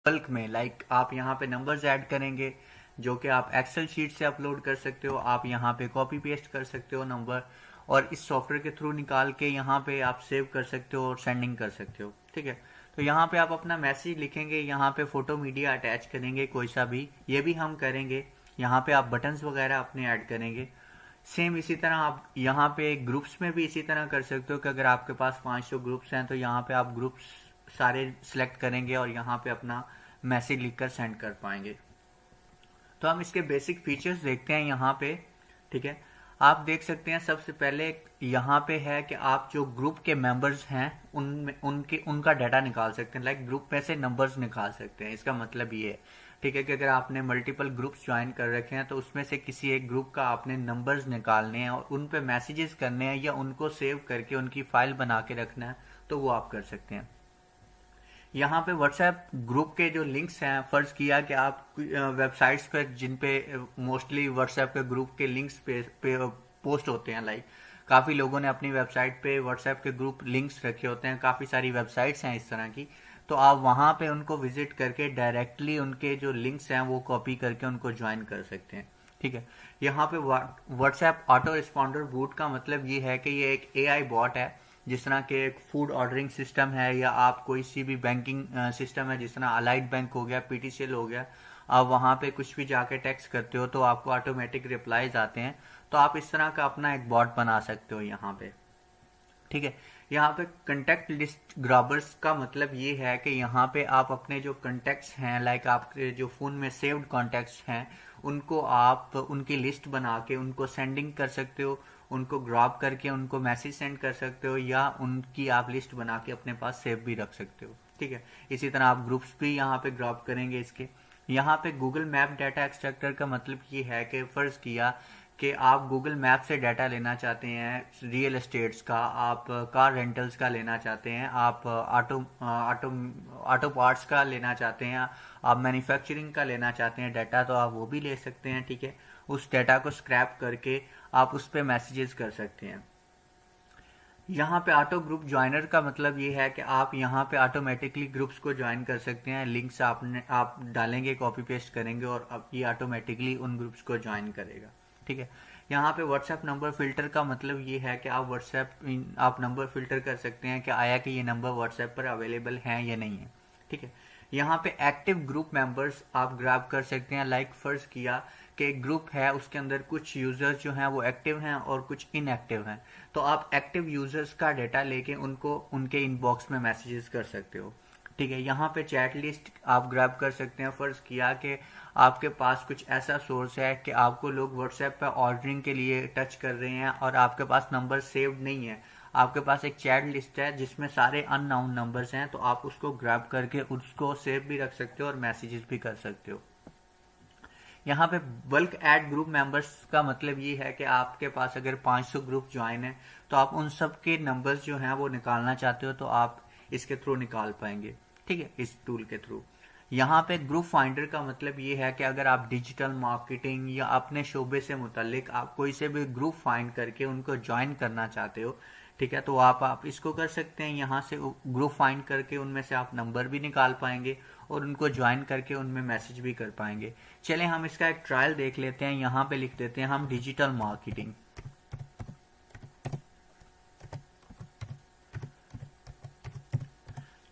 Bulk में, like आप यहाँ पे नंबर्स ऐड करेंगे जो कि आप एक्सेल शीट से अपलोड कर सकते हो, आप यहाँ पे कॉपी पेस्ट कर सकते हो नंबर, और इस सॉफ्टवेयर के थ्रू निकाल के यहाँ पे आप सेव कर सकते हो और सेंडिंग कर सकते हो। ठीक है, तो यहाँ पे आप अपना मैसेज लिखेंगे, यहाँ पे फोटो मीडिया अटैच करेंगे कोई सा भी, ये भी हम करेंगे। यहाँ पे आप बटन्स वगैरह अपने ऐड करेंगे। सेम इसी तरह आप यहाँ पे ग्रुप्स में भी इसी तरह कर सकते हो कि अगर आपके पास 500 ग्रुप्स हैं तो यहाँ पे आप ग्रुप्स सारे सिलेक्ट करेंगे और यहाँ पे अपना मैसेज लिखकर सेंड कर पाएंगे। तो हम इसके बेसिक फीचर्स देखते हैं यहाँ पे। ठीक है, आप देख सकते हैं सबसे पहले यहाँ पे है कि आप जो ग्रुप के मेंबर्स हैं उनका डाटा निकाल सकते हैं, लाइक ग्रुप में से नंबर्स निकाल सकते हैं। इसका मतलब ये है, ठीक है, कि अगर आपने मल्टीपल ग्रुप्स ज्वाइन कर रखे हैं तो उसमें से किसी एक ग्रुप का आपने नंबर्स निकालने हैं और उन पे मैसेजेस करने हैं या उनको सेव करके उनकी फाइल बना के रखना है, तो वो आप कर सकते हैं। यहाँ पे व्हाट्सएप ग्रुप के जो लिंक्स हैं, फर्ज किया कि आप वेबसाइट्स पर जिन पे मोस्टली व्हाट्सएप के ग्रुप के लिंक्स पे पोस्ट होते हैं, लाइक काफ़ी लोगों ने अपनी वेबसाइट पे व्हाट्सएप के ग्रुप लिंक्स रखे होते हैं, काफ़ी सारी वेबसाइट्स हैं इस तरह की, तो आप वहाँ पे उनको विजिट करके डायरेक्टली उनके जो लिंक्स हैं वो कॉपी करके उनको ज्वाइन कर सकते हैं। ठीक है, यहाँ पे व्हाट्सएप ऑटो रिस्पॉन्डर बूट का मतलब ये है कि ये एक एआई बॉट है, जिस तरह के एक फूड ऑर्डरिंग सिस्टम है या आप कोई सी भी बैंकिंग सिस्टम है, जिस तरह अलाइड बैंक हो गया, पीटीसीएल हो गया, आप वहाँ पे कुछ भी जाके टेक्स्ट करते हो तो आपको ऑटोमेटिक रिप्लाईज आते हैं। तो आप इस तरह का अपना एक बॉट बना सकते हो यहाँ पे। ठीक है, यहाँ पे कंटेक्ट लिस्ट ग्राबर्स का मतलब ये है कि यहाँ पे आप अपने जो कंटेक्ट्स हैं, लाइक आपके जो फ़ोन में सेव्ड कॉन्टेक्ट्स हैं, उनको आप उनकी लिस्ट बना के उनको सेंडिंग कर सकते हो, उनको ग्रॉप करके उनको मैसेज सेंड कर सकते हो, या उनकी आप लिस्ट बना के अपने पास सेव भी रख सकते हो। ठीक है, इसी तरह आप ग्रुप्स भी यहाँ पे ग्रॉप करेंगे इसके। यहाँ पे गूगल मैप डाटा एक्सट्रैक्टर का मतलब ये है कि फ़र्ज़ किया कि आप गूगल मैप से डाटा लेना चाहते हैं रियल एस्टेट्स का, आप कार रेंटल्स का लेना चाहते हैं, आप ऑटो पार्ट्स का लेना चाहते हैं, आप मैन्युफैक्चरिंग का लेना चाहते हैं डाटा, तो आप वो भी ले सकते हैं। ठीक है, उस डाटा को स्क्रैप करके आप उस पर मैसेजेस कर सकते हैं। यहाँ पे ऑटो ग्रुप ज्वाइनर का मतलब ये है कि आप यहाँ पे ऑटोमेटिकली ग्रुप्स को ज्वाइन कर सकते हैं, लिंक्स आप डालेंगे, कॉपी पेस्ट करेंगे और अब ये ऑटोमेटिकली उन ग्रुप्स को ज्वाइन करेगा। ठीक है, यहाँ पे व्हाट्सएप नंबर फिल्टर का मतलब ये है कि आप नंबर फिल्टर कर सकते हैं कि आया कि ये नंबर व्हाट्सएप पर अवेलेबल हैं या नहीं है। ठीक है, यहाँ पे एक्टिव ग्रुप मेंबर्स आप ग्रैब कर सकते हैं, लाइक फर्ज किया कि एक ग्रुप है उसके अंदर कुछ यूजर्स जो हैं वो एक्टिव हैं और कुछ इनएक्टिव हैं, तो आप एक्टिव यूजर्स का डाटा लेके उनको उनके इनबॉक्स में मैसेजेस कर सकते हो। ठीक है, यहाँ पे चैट लिस्ट आप ग्रैब कर सकते हैं, फर्ज किया कि आपके पास कुछ ऐसा सोर्स है कि आपको लोग व्हाट्सएप पर ऑर्डरिंग के लिए टच कर रहे हैं और आपके पास नंबर सेव्ड नहीं है, आपके पास एक चैट लिस्ट है जिसमें सारे अननाउन नंबर्स हैं, तो आप उसको ग्रैब करके उसको सेव भी रख सकते हो और मैसेजेस भी कर सकते हो। यहाँ पे बल्क ऐड ग्रुप मेंबर्स का मतलब ये है कि आपके पास अगर 500 ग्रुप ज्वाइन है तो आप उन सब के नंबर्स जो हैं वो निकालना चाहते हो तो आप इसके थ्रू निकाल पाएंगे। ठीक है, इस टूल के थ्रू। यहाँ पे ग्रुप फाइंडर का मतलब ये है कि अगर आप डिजिटल मार्केटिंग या अपने शोबे से मुतल्लिक आप कोई से भी ग्रुप फाइंड करके उनको ज्वाइन करना चाहते हो, ठीक है, तो आप इसको कर सकते हैं। यहाँ से ग्रुप फाइंड करके उनमें से आप नंबर भी निकाल पाएंगे और उनको ज्वाइन करके उनमें मैसेज भी कर पाएंगे। चलें हम इसका एक ट्रायल देख लेते हैं। यहाँ पे लिख देते हैं हम डिजिटल मार्केटिंग।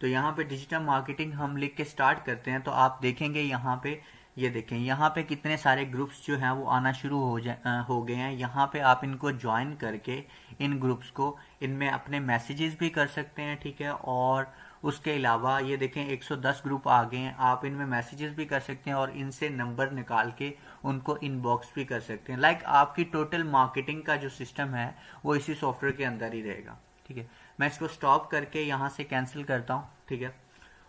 तो यहाँ पे डिजिटल मार्केटिंग हम लिख के स्टार्ट करते हैं तो आप देखेंगे यहाँ पे, ये देखें यहाँ पे कितने सारे ग्रुप्स जो हैं वो आना शुरू हो गए हैं। यहाँ पे आप इनको ज्वाइन करके इन ग्रुप्स को इनमें अपने मैसेजेस भी कर सकते हैं। ठीक है, और उसके अलावा ये देखें 110 ग्रुप आ गए हैं, आप इनमें मैसेजेस भी कर सकते हैं और इनसे नंबर निकाल के उनको इनबॉक्स भी कर सकते हैं। लाइक आपकी टोटल मार्केटिंग का जो सिस्टम है वो इसी सॉफ्टवेयर के अंदर ही रहेगा। ठीक है, मैं इसको स्टॉप करके यहाँ से कैंसिल करता हूँ। ठीक है,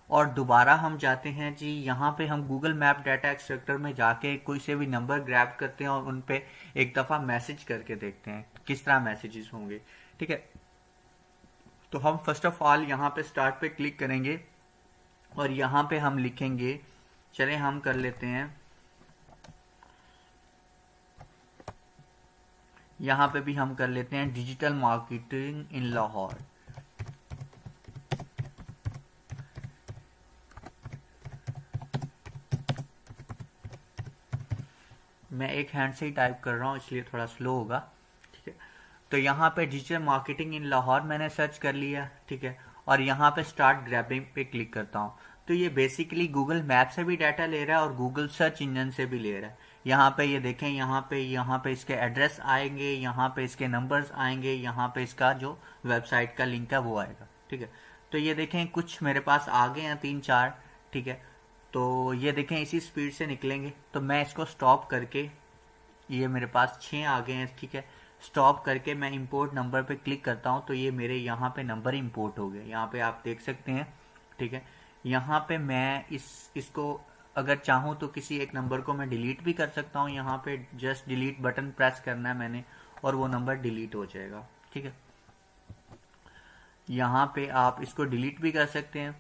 और दोबारा हम जाते हैं जी, यहाँ पे हम गूगल मैप डाटा एक्सट्रैक्टर में जाके कोई से भी नंबर ग्रैब करते हैं और उन पे एक दफ़ा मैसेज करके देखते हैं किस तरह मैसेजेस होंगे। ठीक है, तो हम फर्स्ट ऑफ ऑल यहाँ पे स्टार्ट पे क्लिक करेंगे और यहाँ पे हम लिखेंगे, चलें हम कर लेते हैं, यहाँ पे भी हम कर लेते हैं डिजिटल मार्केटिंग इन लाहौर। मैं एक हैंड से ही टाइप कर रहा हूँ इसलिए थोड़ा स्लो होगा, ठीक है। तो यहाँ पे डिजिटल मार्केटिंग इन लाहौर मैंने सर्च कर लिया, ठीक है, और यहाँ पे स्टार्ट ग्रैबिंग पे क्लिक करता हूँ। तो ये बेसिकली गूगल मैप से भी डाटा ले रहा है और गूगल सर्च इंजन से भी ले रहा है। यहाँ पे ये देखें, यहाँ पे इसके एड्रेस आएंगे, यहाँ पे इसके नंबर्स आएंगे, यहाँ पे इसका जो वेबसाइट का लिंक है वो आएगा, ठीक है। तो ये देखें कुछ मेरे पास आ गए हैं 3-4, ठीक है। तो ये देखें इसी स्पीड से निकलेंगे। तो मैं इसको स्टॉप करके, ये मेरे पास 6 आ गए हैं, ठीक है। स्टॉप करके मैं इंपोर्ट नंबर पे क्लिक करता हूँ तो ये मेरे यहाँ पे नंबर इंपोर्ट हो गए, यहाँ पे आप देख सकते हैं, ठीक है। यहाँ पे मैं इसको अगर चाहूँ तो किसी एक नंबर को मैं डिलीट भी कर सकता हूँ। यहाँ पे जस्ट डिलीट बटन प्रेस करना है मैंने और वो नंबर डिलीट हो जाएगा, ठीक है। यहाँ पे आप इसको डिलीट भी कर सकते हैं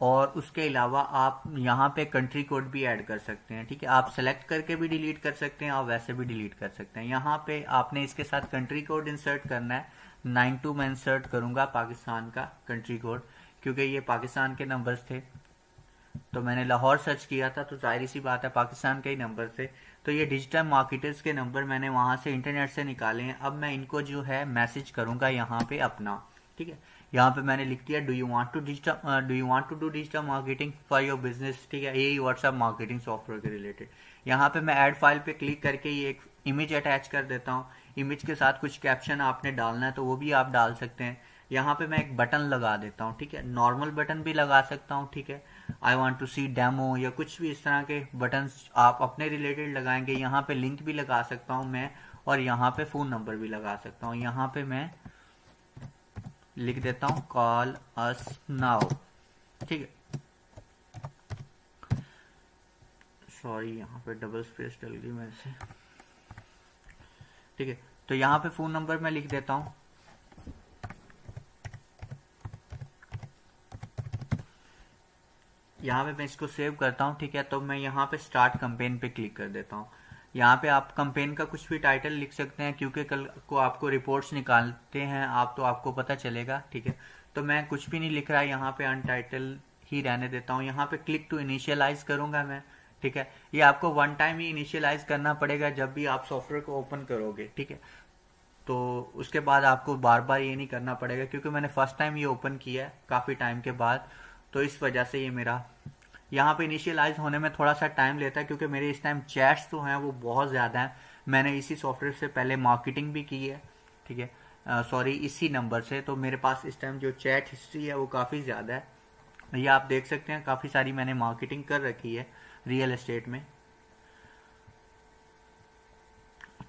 और उसके अलावा आप यहाँ पे कंट्री कोड भी ऐड कर सकते हैं, ठीक है। आप सेलेक्ट करके भी डिलीट कर सकते हैं, आप वैसे भी डिलीट कर सकते हैं। यहाँ पे आपने इसके साथ कंट्री कोड इंसर्ट करना है। 92 मैं इंसर्ट करूंगा पाकिस्तान का कंट्री कोड, क्योंकि ये पाकिस्तान के नंबर्स थे। तो मैंने लाहौर सर्च किया था तो जाहिर सी बात है पाकिस्तान के ही नंबर थे। तो ये डिजिटल मार्केटर्स के नंबर मैंने वहां से इंटरनेट से निकाले हैं। अब मैं इनको जो है मैसेज करूंगा यहाँ पे अपना, ठीक है। यहाँ पे मैंने लिख दिया do you want to do digital marketing for your business, ठीक है। यही व्हाट्सएप मार्केटिंग सॉफ्टवेयर के रिलेटेड। यहाँ पे मैं ऐड फाइल पे क्लिक करके ये एक इमेज अटैच कर देता हूँ। इमेज के साथ कुछ कैप्शन आपने डालना है तो वो भी आप डाल सकते हैं। यहाँ पे मैं एक बटन लगा देता हूँ, ठीक है। नॉर्मल बटन भी लगा सकता हूँ, ठीक है। I want to see demo या कुछ भी इस तरह के बटन आप अपने रिलेटेड लगाएंगे। यहाँ पे लिंक भी लगा सकता हूँ मैं और यहाँ पे फोन नंबर भी लगा सकता हूँ। यहाँ पे मैं लिख देता हूँ कॉल अस नाउ, ठीक है। सॉरी यहाँ पे डबल स्पेस डल गई मेरे से, ठीक है। तो यहाँ पे फोन नंबर मैं लिख देता हूँ। यहाँ पे मैं इसको सेव करता हूँ, ठीक है। तो मैं यहाँ पे स्टार्ट कैंपेन पे क्लिक कर देता हूँ। यहाँ पे आप कैंपेन का कुछ भी टाइटल लिख सकते हैं क्योंकि कल को आपको रिपोर्ट्स निकालते हैं आप, तो आपको पता चलेगा, ठीक है। तो मैं कुछ भी नहीं लिख रहा, यहाँ पे अनटाइटल ही रहने देता हूँ। यहाँ पे क्लिक टू इनिशियलाइज करूंगा मैं, ठीक है। ये आपको वन टाइम ही इनिशियलाइज करना पड़ेगा जब भी आप सॉफ्टवेयर को ओपन करोगे, ठीक है। तो उसके बाद आपको बार बार ये नहीं करना पड़ेगा क्योंकि मैंने फर्स्ट टाइम ये ओपन किया है काफ़ी टाइम के बाद, तो इस वजह से ये मेरा यहाँ पे इनिशियलाइज होने में थोड़ा सा टाइम लेता है क्योंकि मेरे इस टाइम चैट्स तो हैं वो बहुत ज़्यादा हैं। मैंने इसी सॉफ्टवेयर से पहले मार्केटिंग भी की है, ठीक है, सॉरी इसी नंबर से। तो मेरे पास इस टाइम जो चैट हिस्ट्री है वो काफ़ी ज़्यादा है। ये आप देख सकते हैं काफ़ी सारी मैंने मार्केटिंग कर रखी है रियल एस्टेट में।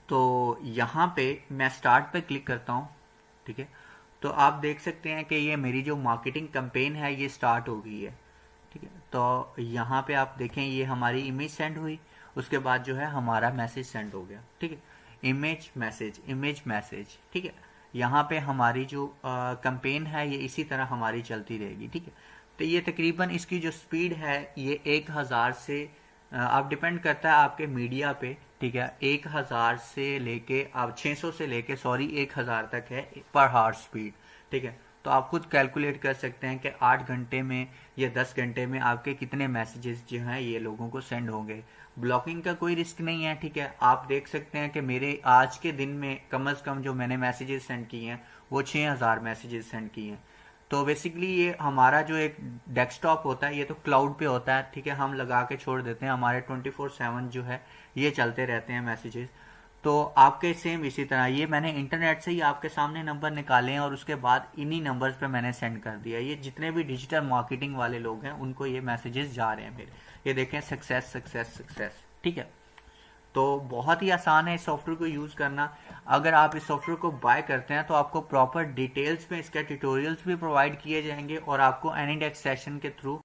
तो यहाँ पे मैं स्टार्ट पे क्लिक करता हूँ, ठीक है। तो आप देख सकते हैं कि ये मेरी जो मार्केटिंग कैंपेन है ये स्टार्ट हो गई है, ठीक है। तो यहाँ पे आप देखें ये हमारी इमेज सेंड हुई, उसके बाद जो है हमारा मैसेज सेंड हो गया, ठीक है। इमेज मैसेज, ठीक है। यहाँ पे हमारी जो कैंपेन है ये इसी तरह हमारी चलती रहेगी, ठीक है। तो ये तकरीबन इसकी जो स्पीड है ये 1000 से आप डिपेंड करता है आपके मीडिया पे, ठीक है। 1000 से लेके आप 600 से लेके 1000 तक है पर हावर स्पीड, ठीक है। तो आप खुद कैलकुलेट कर सकते हैं कि 8 घंटे में या 10 घंटे में आपके कितने मैसेजेस जो हैं ये लोगों को सेंड होंगे। ब्लॉकिंग का कोई रिस्क नहीं है, ठीक है। आप देख सकते हैं कि मेरे आज के दिन में कम से कम जो मैंने मैसेजेस सेंड किए हैं वो 6000 मैसेजेस सेंड किए हैं। तो बेसिकली ये हमारा जो एक डेस्कटॉप होता है ये तो क्लाउड पे होता है, ठीक है। हम लगा के छोड़ देते हैं, हमारे 24/7 जो है ये चलते रहते हैं मैसेजेस। तो आपके सेम इसी तरह ये मैंने इंटरनेट से ही आपके सामने नंबर निकाले हैं और उसके बाद इन्हीं नंबर्स पे मैंने सेंड कर दिया। ये जितने भी डिजिटल मार्केटिंग वाले लोग हैं उनको ये मैसेजेस जा रहे हैं मेरे। ये देखें सक्सेस, ठीक है। तो बहुत ही आसान है इस सॉफ्टवेयर को यूज करना। अगर आप इस सॉफ्टवेयर को बाय करते हैं तो आपको प्रॉपर डिटेल्स में इसके ट्यूटोरियल्स भी प्रोवाइड किए जाएंगे और आपको एनीडेस्क सेशन के थ्रू